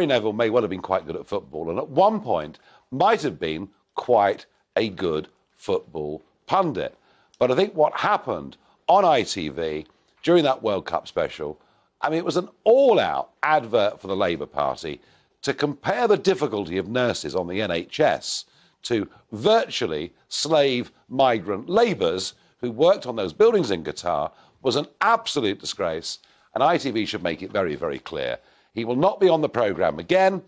Gary Neville may well have been quite good at football, and at one point might have been quite a good football pundit. But I think what happened on ITV during that World Cup special, I mean, it was an all-out advert for the Labour Party to compare the difficulty of nurses on the NHS to virtually slave migrant labourers who worked on those buildings in Qatar was an absolute disgrace, and ITV should make it very, very clear. He will not be on the programme again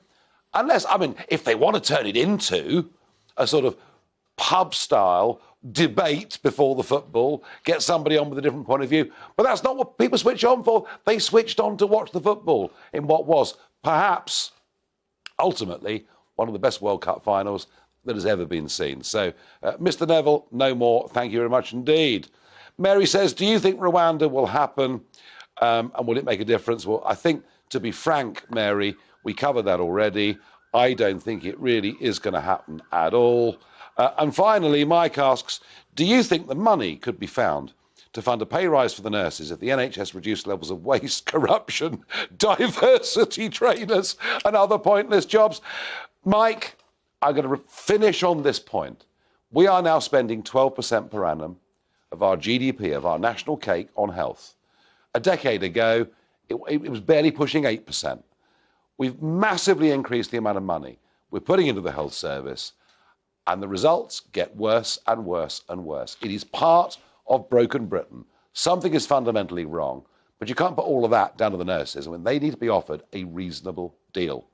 unless, I mean, if they want to turn it into a sort of pub-style debate before the football, get somebody on with a different point of view. But that's not what people switch on for. They switched on to watch the football in what was perhaps ultimately one of the best World Cup finals that has ever been seen. So, Mr. Neville, no more. Thank you very much indeed. Mary says, do you think Rwanda will happen and will it make a difference? Well, I think, to be frank, Mary, we covered that already. I don't think it really is going to happen at all. And finally, Mike asks, do you think the money could be found to fund a pay rise for the nurses if the NHS reduced levels of waste, corruption, diversity trainers and other pointless jobs? Mike, I'm going to finish on this point. We are now spending 12% per annum of our GDP, of our national cake, on health. A decade ago, it was barely pushing 8%. We've massively increased the amount of money we're putting into the health service, and the results get worse and worse and worse. It is part of broken Britain. Something is fundamentally wrong, but you can't put all of that down to the nurses. I mean, they need to be offered a reasonable deal.